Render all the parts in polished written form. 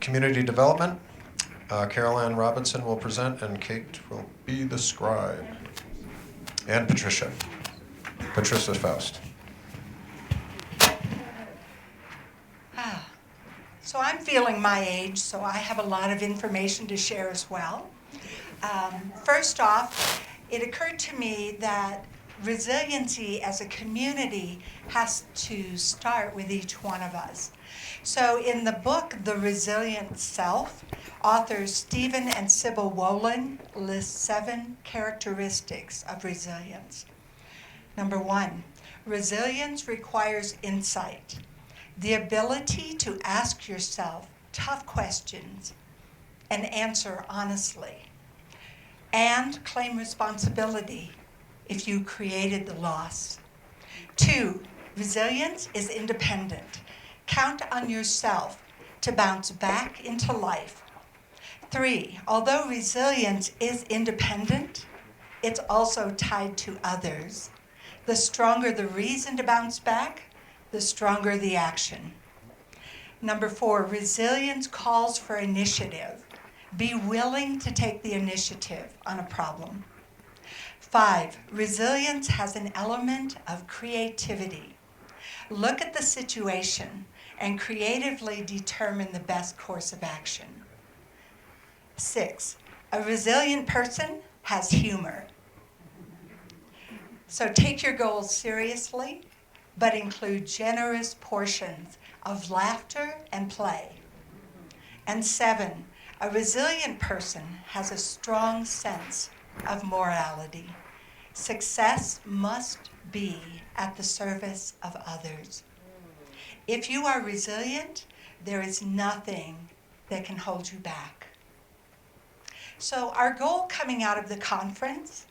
Community Development, Carol Ann Robinson will present, and Kate will be the scribe. And Patricia Faust. So I'm feeling my age, so I have a lot of information to share as well. First off, it occurred to me that resiliency as a community has to start with each one of us. So in the book, The Resilient Self, authors Stephen and Sybil Wolin list 7 characteristics of resilience. Number 1, resilience requires insight, the ability to ask yourself tough questions and answer honestly, and claim responsibility if you created the loss. 2, resilience is independent. Count on yourself to bounce back into life. 3, although resilience is independent, it's also tied to others. The stronger the reason to bounce back, the stronger the action. Number 4, resilience calls for initiative. Be willing to take the initiative on a problem. 5, resilience has an element of creativity. Look at the situation and creatively determine the best course of action. 6, a resilient person has humor. So take your goals seriously, but include generous portions of laughter and play. And 7, a resilient person has a strong sense of morality. Success must be at the service of others. If you are resilient, there is nothing that can hold you back. So our goal coming out of the conference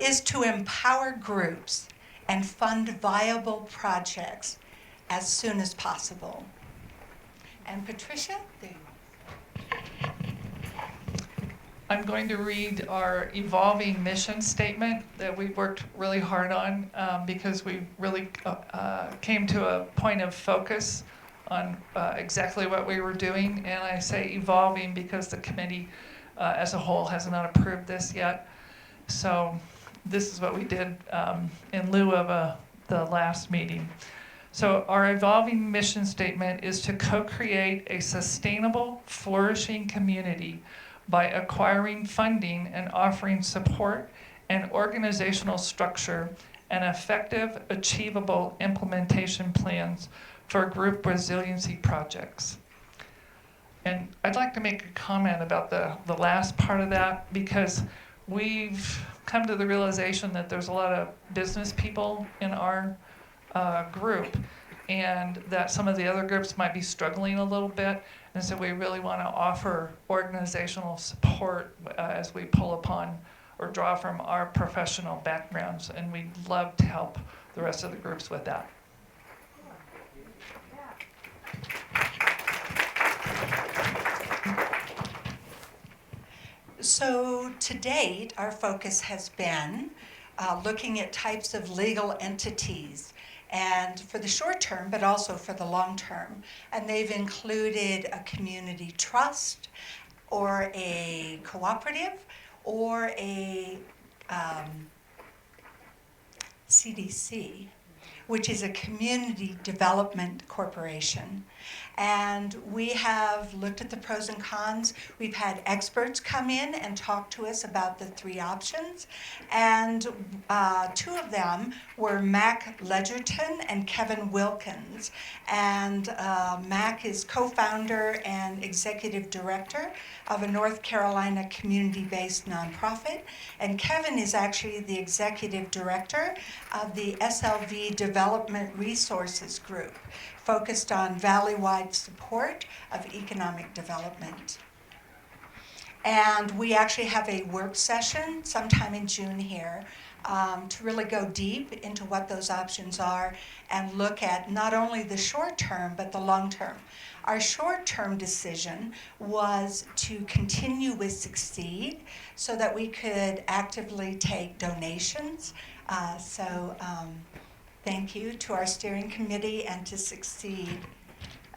is to empower groups and fund viable projects as soon as possible. And Patricia, there you go. I'm going to read our evolving mission statement that we worked really hard on because we really came to a point of focus on exactly what we were doing. And I say evolving because the committee as a whole has not approved this yet. So this is what we did in lieu of the last meeting. So our evolving mission statement is to co-create a sustainable, flourishing community by acquiring funding and offering support and organizational structure and effective, achievable implementation plans for group resiliency projects. And I'd like to make a comment about the last part of that, because we've come to the realization that there's a lot of business people in our group, and that some of the other groups might be struggling a little bit. And so we really want to offer organizational support as we pull upon or draw from our professional backgrounds, and we'd love to help the rest of the groups with that. So to date, our focus has been looking at types of legal entities, and for the short term, but also for the long term. And they've included a community trust, or a cooperative, or a CDC, which is a community development corporation. And we have looked at the pros and cons. We've had experts come in and talk to us about the 3 options. And 2 of them were Mac Ledgerton and Kevin Wilkins. And Mac is co-founder and executive director of a North Carolina community-based nonprofit. And Kevin is actually the executive director of the SLV Development Resources Group, focused on valley-wide support of economic development. And we actually have a work session sometime in June here to really go deep into what those options are and look at not only the short term, but the long term. Our short-term decision was to continue with Succeed so that we could actively take donations. Thank you to our steering committee and to Succeed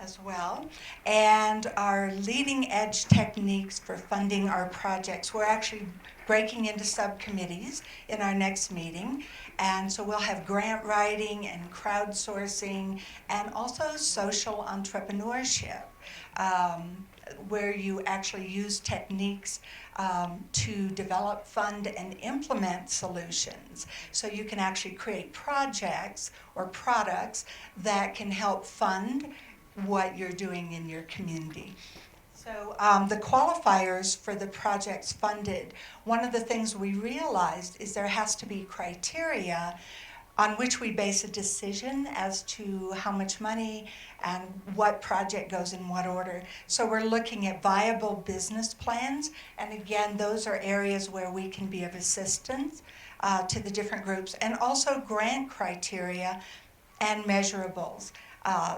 as well, and our leading edge techniques for funding our projects. We're actually breaking into subcommittees in our next meeting, and so we'll have grant writing and crowdsourcing and also social entrepreneurship, where you actually use techniques to develop, fund, and implement solutions. So you can actually create projects or products that can help fund what you're doing in your community. So the qualifiers for the projects funded, one of the things we realized is there has to be criteria on which we base a decision as to how much money and what project goes in what order. So we're looking at viable business plans, and again, those are areas where we can be of assistance to the different groups, and also grant criteria and measurables.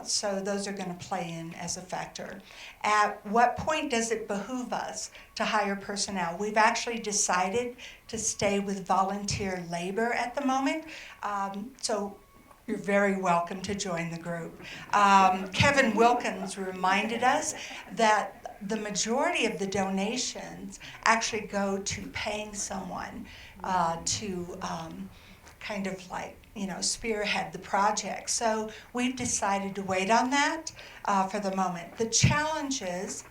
So those are going to play in as a factor. At what point does it behoove us to hire personnel? We've actually decided to stay with volunteer labor at the moment. So you're very welcome to join the group. Kevin Wilkins reminded us that the majority of the donations actually go to paying someone to kind of like, spearhead the project. So we've decided to wait on that for the moment. The challenges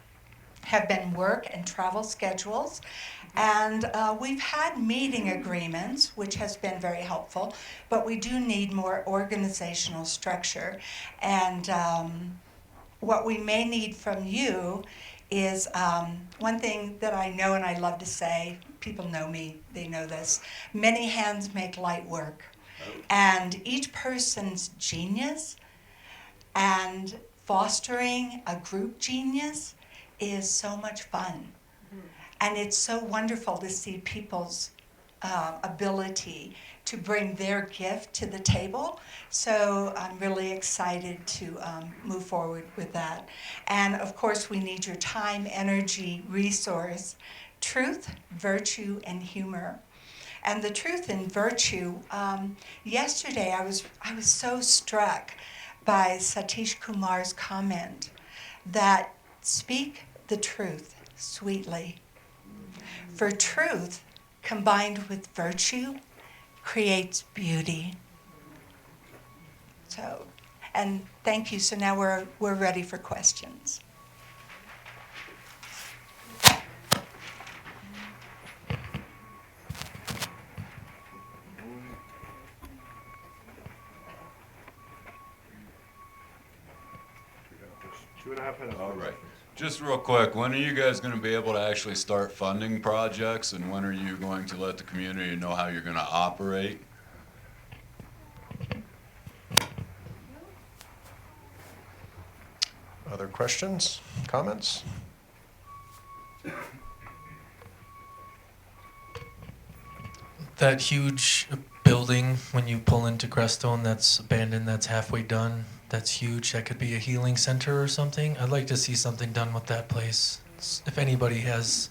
have been work and travel schedules, and we've had meeting agreements, which has been very helpful, but we do need more organizational structure. And what we may need from you is one thing that I know and I love to say, people know me, they know this, many hands make light work. And each person's genius and fostering a group genius is so much fun. And it's so wonderful to see people's ability to bring their gift to the table. So I'm really excited to move forward with that. And of course, we need your time, energy, resource, truth, virtue, and humor. And the truth and virtue, yesterday I was so struck by Satish Kumar's comment that speak the truth sweetly. For truth combined with virtue creates beauty. So, and thank you. So now we're ready for questions. All right. Just real quick, when are you guys going to be able to actually start funding projects, and when are you going to let the community know how you're going to operate? Other questions, comments? That huge building when you pull into Crestone that's abandoned, that's halfway done, that's huge. That could be a healing center or something. I'd like to see something done with that place. If anybody has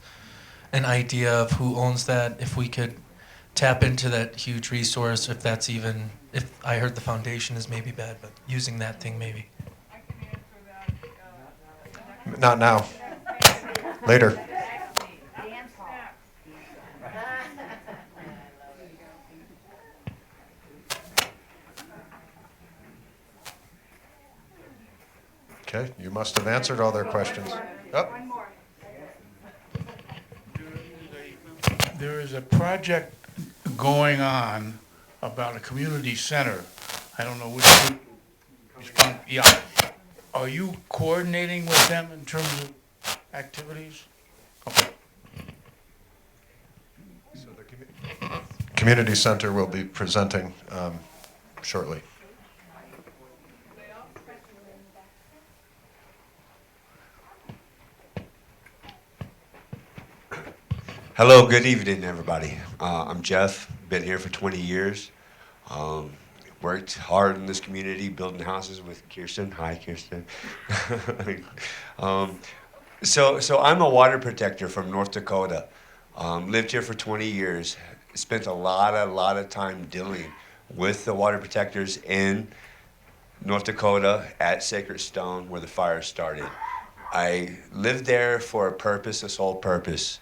an idea of who owns that, if we could tap into that huge resource, if that's even, if I heard the foundation is maybe bad, but using that thing maybe. I can answer that. Not now. Later. Okay, you must have answered all their questions. Oh. There is a project going on about a community center. I don't know which group respond. Yeah. Are you coordinating with them in terms of activities? Okay. So the community center will be presenting shortly. Hello, good evening, everybody. I'm Jeff, been here for 20 years. Worked hard in this community, building houses with Kirsten. Hi, Kirsten. So I'm a water protector from North Dakota. Lived here for 20 years. Spent a lot of time dealing with the water protectors in North Dakota, at Sacred Stone, where the fire started. I lived there for a purpose, a sole purpose,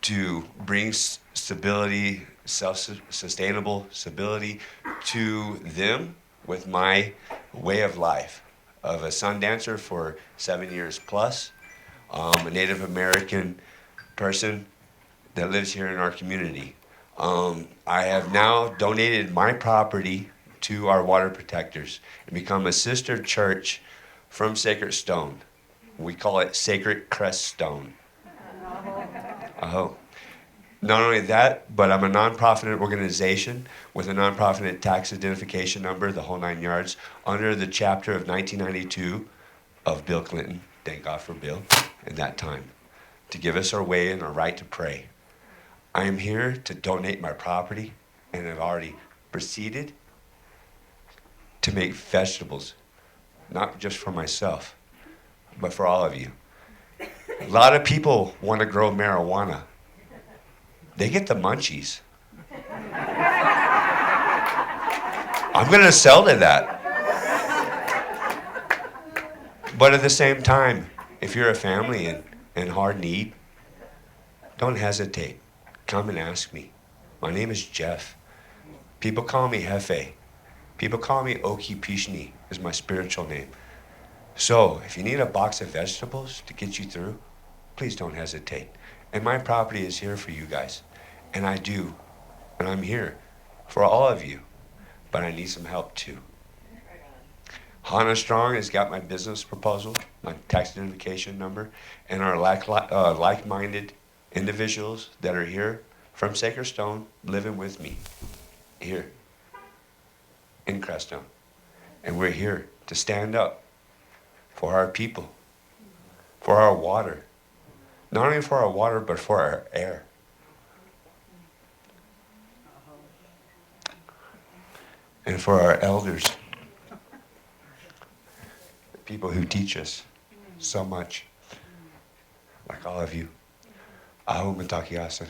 to bring stability, self-sustainable stability to them with my way of life of a sun dancer for 7 years plus, a Native American person that lives here in our community. I have now donated my property to our water protectors and become a sister church from Sacred Stone. We call it Sacred Crest Stone. Oh. Not only that, but I'm a nonprofit organization with a nonprofit tax identification number, the whole 9 yards, under the chapter of 1992 of Bill Clinton. Thank God for Bill in that time, to give us our way and our right to pray. I am here to donate my property, and have already proceeded to make vegetables, not just for myself, but for all of you. A lot of people want to grow marijuana. They get the munchies. I'm going to sell to that. But at the same time, if you're a family in hard need, don't hesitate. Come and ask me. My name is Jeff. People call me Hefe. People call me Oki Pishni, is my spiritual name. So if you need a box of vegetables to get you through, please don't hesitate. And my property is here for you guys. And I do. And I'm here for all of you. But I need some help too. Hannah Strong has got my business proposal, my tax identification number, and our like-minded individuals that are here from Sacred Stone living with me here in Crestone. And we're here to stand up for our people, for our water. Not only for our water, but for our air. And for our elders, the people who teach us so much, like all of you. Aho Matakiasan.